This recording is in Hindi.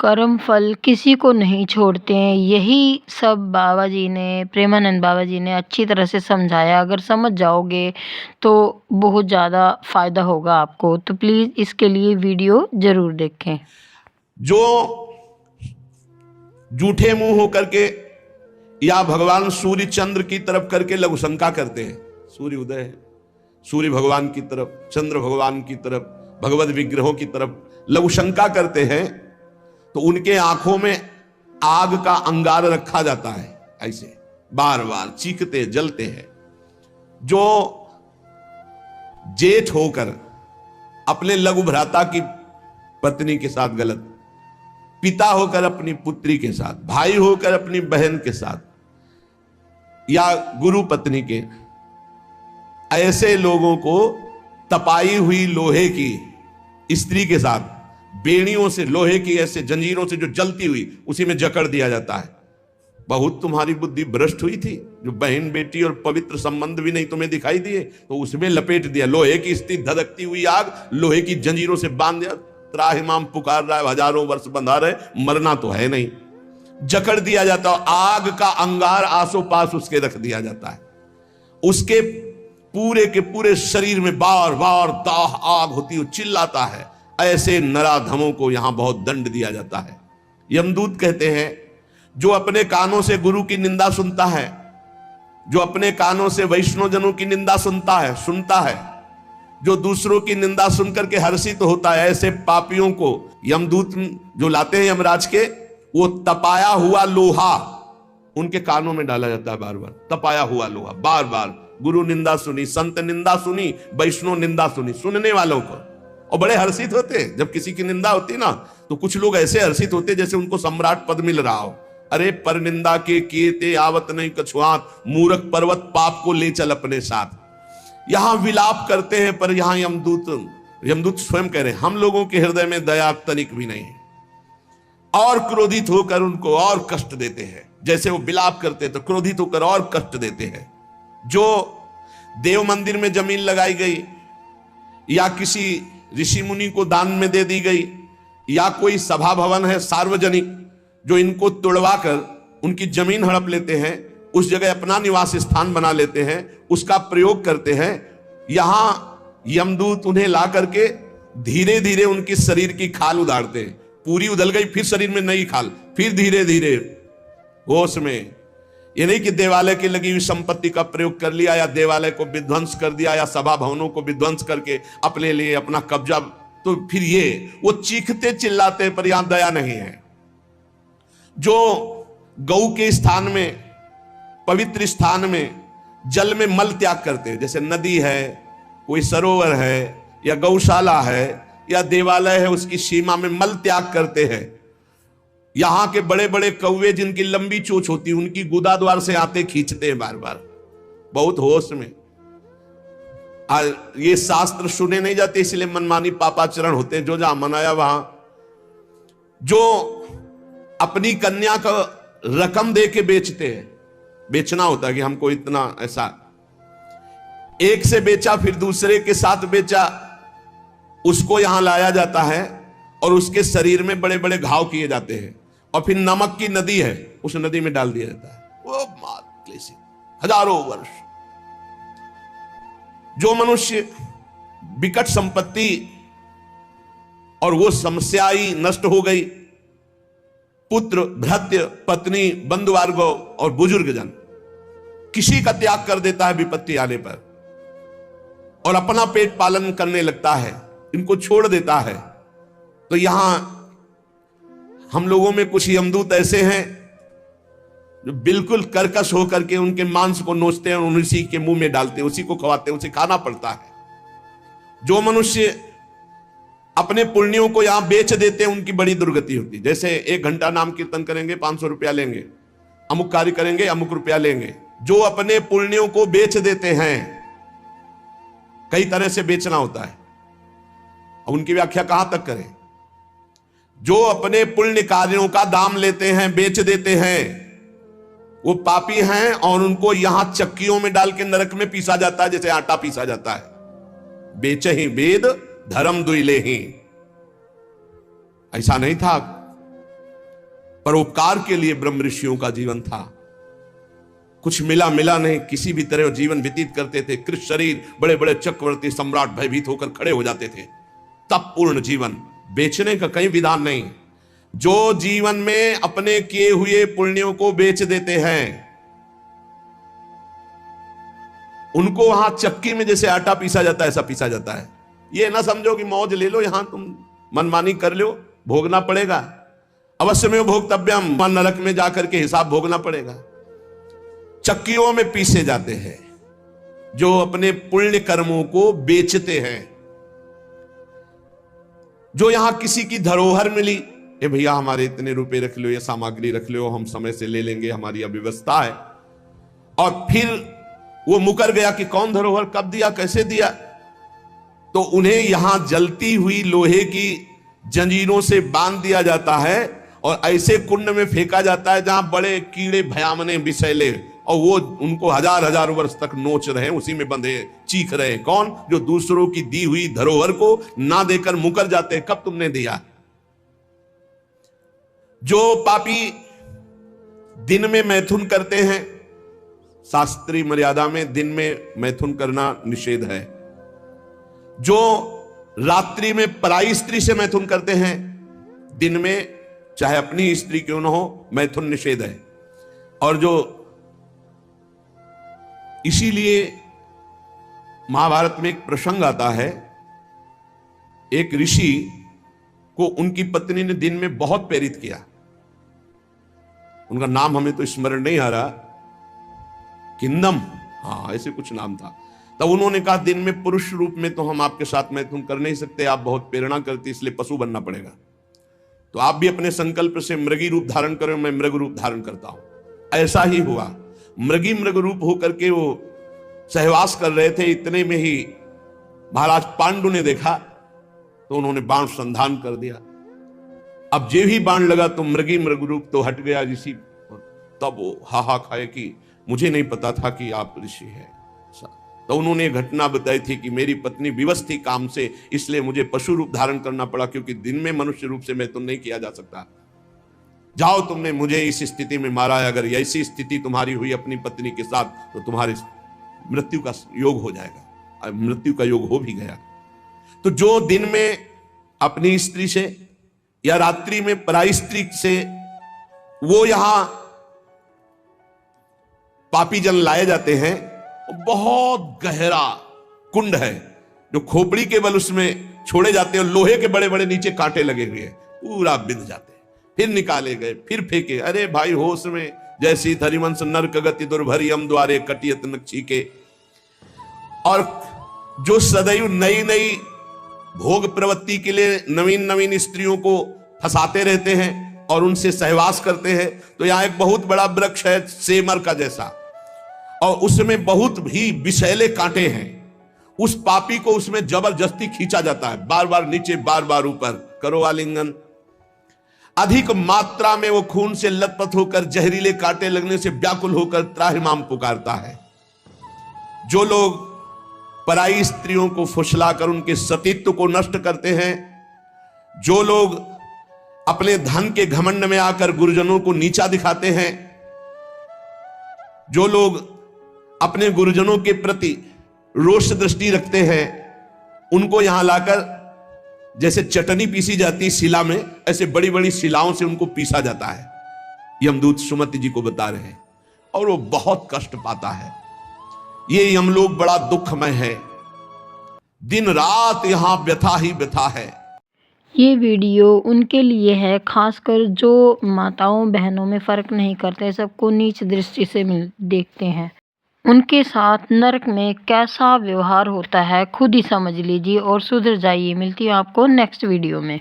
कर्म फल किसी को नहीं छोड़ते हैं। यही सब बाबा जी ने, प्रेमानंद बाबा जी ने अच्छी तरह से समझाया। अगर समझ जाओगे तो बहुत ज़्यादा फ़ायदा होगा आपको। तो प्लीज़ इसके लिए वीडियो ज़रूर देखें। जो जूठे मुंह होकर के या भगवान सूर्य चंद्र की तरफ करके लघु शंका करते हैं, सूर्य उदय है, सूर्य भगवान की तरफ, चंद्र भगवान की तरफ, भगवत विग्रहों की तरफ लघु शंका करते हैं, तो उनके आंखों में आग का अंगार रखा जाता है, ऐसे बार बार चीखते जलते हैं। जो जेठ होकर अपने लघु भ्राता की पत्नी के साथ गलत, पिता होकर अपनी पुत्री के साथ, भाई होकर अपनी बहन के साथ, या गुरु पत्नी के, ऐसे लोगों को तपाई हुई लोहे की स्त्री के साथ बेड़ियों से, लोहे की ऐसे जंजीरों से जो जलती हुई, उसी में जकड़ दिया जाता है। बहुत तुम्हारी बुद्धि भ्रष्ट हुई थी, जो बहन बेटी और पवित्र संबंध भी नहीं तुम्हें दिखाई दिए, तो उसमें लपेट दिया। लोहे की स्त्री, धधकती हुई आग, लोहे की जंजीरों से बांध दिया। त्राहिमाम पुकार रहा है, हजारों वर्ष बंधा रहे, मरना तो है नहीं, जकड़ दिया जाता है। आग का अंगार आसो पास उसके रख दिया जाता है। उसके पूरे के पूरे शरीर में बार बार दाह आग होती है, चिल्लाता है। ऐसे नराधमों को यहां बहुत दंड दिया जाता है। यमदूत कहते हैं, जो अपने कानों से गुरु की निंदा सुनता है, जो अपने कानों से वैष्णवजनों की निंदा सुनता है, जो दूसरों की निंदा सुनकर के हर्षित होता है, ऐसे पापियों को यमदूत जो लाते हैं यमराज के, वो तपाया हुआ लोहा उनके कानों में डाला जाता है। बार बार तपाया हुआ लोहा, बार बार गुरु निंदा सुनी, संत निंदा सुनी, वैष्णव निंदा सुनी, सुनने वालों को, और बड़े हर्षित होते हैं। जब किसी की निंदा होती ना, तो कुछ लोग ऐसे हर्षित होते जैसे उनको सम्राट पद मिल रहा हो। अरे पर निंदा के किए ते आवत नहीं कछुआत, मूर्ख पर्वत पाप को ले चल अपने साथ। यहां विलाप करते हैं, पर यहां यमदूत स्वयं कह रहे हैं, हम लोगों के हृदय में दया तनिक भी नहीं है, और क्रोधित होकर उनको और कष्ट देते हैं। जैसे वो विलाप करते हैं तो क्रोधित होकर और कष्ट देते हैं। जो देव मंदिर में जमीन लगाई गई, या किसी ऋषि मुनि को दान में दे दी गई, या कोई सभा भवन है सार्वजनिक, जो इनको तोड़वा कर उनकी जमीन हड़प लेते हैं, उस जगह अपना निवास स्थान बना लेते हैं, उसका प्रयोग करते हैं। यहां यमदूत उन्हें ला करके धीरे धीरे उनकी शरीर की खाल उधारते हैं। पूरी उधल गई, फिर शरीर में नई खाल, फिर धीरे धीरे होश में। ये नहीं कि देवालय की लगी हुई संपत्ति का प्रयोग कर लिया, या देवालय को विध्वंस कर दिया, या सभा भवनों को विध्वंस करके अपने लिए अपना कब्जा, तो फिर ये वो चीखते चिल्लाते, पर यहां दया नहीं है। जो गौ के स्थान में, पवित्र स्थान में जल में मल त्याग करते हैं, जैसे नदी है, कोई सरोवर है, या गौशाला है, या देवालय है, उसकी सीमा में मल त्याग करते हैं। यहां के बड़े बड़े कौवे जिनकी लंबी चोंच होती है, उनकी गुदा द्वार से आते खींचते हैं बार बार, बहुत होश में। ये शास्त्र सुने नहीं जाते, इसलिए मनमानी पापाचरण होते हैं, जो जहां मनाया वहां। जो अपनी कन्या का रकम दे के बेचते हैं, बेचना होता है कि हमको इतना, ऐसा एक से बेचा, फिर दूसरे के साथ बेचा, उसको यहां लाया जाता है, और उसके शरीर में बड़े बड़े घाव किए जाते हैं, और फिर नमक की नदी है, उस नदी में डाल दिया जाता है। वो मात क्लेशी, हजारों वर्ष। जो मनुष्य विकट संपत्ति और वो समस्या ही नष्ट हो गई, पुत्र, भृत्य, पत्नी, बंधुवर्ग और बुजुर्ग जन, किसी का त्याग कर देता है विपत्ति आने पर, और अपना पेट पालन करने लगता है, इनको छोड़ देता है। तो यहां हम लोगों में कुछ यमदूत ऐसे हैं जो बिल्कुल कर्कश होकर के उनके मांस को नोचते हैं और उसी के मुंह में डालते हैं, उसी को खवाते हैं, उसे खाना पड़ता है। जो मनुष्य अपने पुण्यों को यहां बेच देते हैं, उनकी बड़ी दुर्गति होती है। जैसे 1 घंटा नाम कीर्तन करेंगे 500 रुपया लेंगे, अमुक कार्य करेंगे अमुक रुपया लेंगे। जो अपने पुण्यों को बेच देते हैं, कई तरह से बेचना होता है, अब उनकी व्याख्या कहां तक करें। जो अपने पुण्य कार्यों का दाम लेते हैं, बेच देते हैं, वो पापी हैं, और उनको यहां चक्कियों में डाल के नरक में पीसा जाता है, जैसे आटा पीसा जाता है। बेचे ही वेद धर्म दुइले ही, ऐसा नहीं था। परोपकार के लिए ब्रह्म ऋषियों का जीवन था। कुछ मिला नहीं, किसी भी तरह जीवन व्यतीत करते थे। कृष्ण शरीर, बड़े बड़े चक्रवर्ती सम्राट भयभीत होकर खड़े हो जाते थे। तप पूर्ण जीवन, बेचने का कहीं विधान नहीं। जो जीवन में अपने किए हुए पुण्यों को बेच देते हैं, उनको वहां चक्की में जैसे आटा पीसा जाता है ऐसा पीसा जाता है। ये ना समझो कि मौज ले लो, यहां तुम मनमानी कर लो, भोगना पड़ेगा। अवश्य में भोक्तव्यम, नरक में जाकर के हिसाब भोगना पड़ेगा। चक्कियों में पीसे जाते हैं जो अपने पुण्य कर्मों को बेचते हैं। जो यहां किसी की धरोहर मिली, ए भैया हमारे इतने रुपए रख लो, ये सामग्री रख लो, हम समय से ले लेंगे, हमारी अव्यवस्था है, और फिर वो मुकर गया कि कौन धरोहर कब दिया, कैसे दिया, तो उन्हें यहां जलती हुई लोहे की जंजीरों से बांध दिया जाता है और ऐसे कुंड में फेंका जाता है जहां बड़े कीड़े भयामने विषैले, और वो उनको हजार हजार वर्ष तक नोच रहे, उसी में बंधे चीख रहे। कौन? जो दूसरों की दी हुई धरोहर को ना देकर मुकर जाते, कब तुमने दिया। जो पापी दिन में मैथुन करते हैं, शास्त्रीय मर्यादा में दिन में मैथुन करना निषेध है। जो रात्रि में पराई स्त्री से मैथुन करते हैं, दिन में चाहे अपनी स्त्री क्यों न हो, मैथुन निषेध है। और जो इसीलिए महाभारत में एक प्रसंग आता है, एक ऋषि को उनकी पत्नी ने दिन में बहुत प्रेरित किया। उनका नाम हमें तो स्मरण नहीं आ रहा, किंदम, हाँ ऐसे कुछ नाम था। तब उन्होंने कहा दिन में पुरुष रूप में तो हम आपके साथ मैथुन कर नहीं सकते, आप बहुत प्रेरणा करती, इसलिए पशु बनना पड़ेगा। तो आप भी अपने संकल्प से मृगी रूप धारण करें, मैं मृग रूप धारण करता हूं। ऐसा ही हुआ, मृग रूप होकर के वो सहवास कर रहे थे। इतने में ही महाराज पांडु ने देखा तो उन्होंने बाण संधान कर दिया। अब जे ही बाण लगा तो मृग रूप तो हट गया ऋषि। तब वो हाहा खाए कि मुझे नहीं पता था कि आप ऋषि हैं। तो उन्होंने घटना बताई थी कि मेरी पत्नी विवश थी काम से, इसलिए मुझे पशु रूप धारण करना पड़ा, क्योंकि दिन में मनुष्य रूप से मैथुन नहीं किया जा सकता। जाओ, तुमने मुझे इस स्थिति में मारा है, अगर ऐसी स्थिति तुम्हारी हुई अपनी पत्नी के साथ तो तुम्हारी मृत्यु का योग हो जाएगा। मृत्यु का योग हो भी गया। तो जो दिन में अपनी स्त्री से या रात्रि में पराई स्त्री से, वो यहां पापी जन लाए जाते हैं। बहुत गहरा कुंड है जो खोपड़ी के बल उसमें छोड़े जाते हैं, और लोहे के बड़े बड़े नीचे कांटे लगे हुए हैं, पूरा बिंध जाते हैं। फिर निकाले गए, फिर फेंके। अरे भाई होश में, जैसी धरिवंश नरक गति दुर्भरी हम द्वारे कटियत नक्षी के। और जो सदैव नई नई भोग प्रवृत्ति के लिए नवीन नवीन स्त्रियों को फंसाते रहते हैं और उनसे सहवास करते हैं, तो यहां एक बहुत बड़ा वृक्ष है सेमर का जैसा, और उसमें बहुत ही विषैले कांटे हैं। उस पापी को उसमें जबरदस्ती खींचा जाता है, बार बार नीचे बार बार ऊपर, करो आलिंगन। अधिक मात्रा में वो खून से लथपथ होकर जहरीले कांटे लगने से व्याकुल होकर त्राहिमाम पुकारता है। जो लोग पराई स्त्रियों को फुसलाकर उनके सतीत्व को नष्ट करते हैं, जो लोग अपने धन के घमंड में आकर गुरुजनों को नीचा दिखाते हैं, जो लोग अपने गुरुजनों के प्रति रोष दृष्टि रखते हैं, उनको यहां लाकर जैसे चटनी पीसी जाती शिला में, ऐसे बड़ी बड़ी शिलाओं से उनको पीसा जाता है। यमदूत सुमति जी को बता रहे हैं, और वो बहुत कष्ट पाता है। ये यमलोक बड़ा दुखमय है, दिन रात यहां व्यथा ही व्यथा है। ये वीडियो उनके लिए है, खासकर जो माताओं बहनों में फ़र्क नहीं करते, सबको नीच दृष्टि से देखते हैं। उनके साथ नरक में कैसा व्यवहार होता है खुद ही समझ लीजिए और सुधर जाइए। मिलती हूँ आपको नेक्स्ट वीडियो में।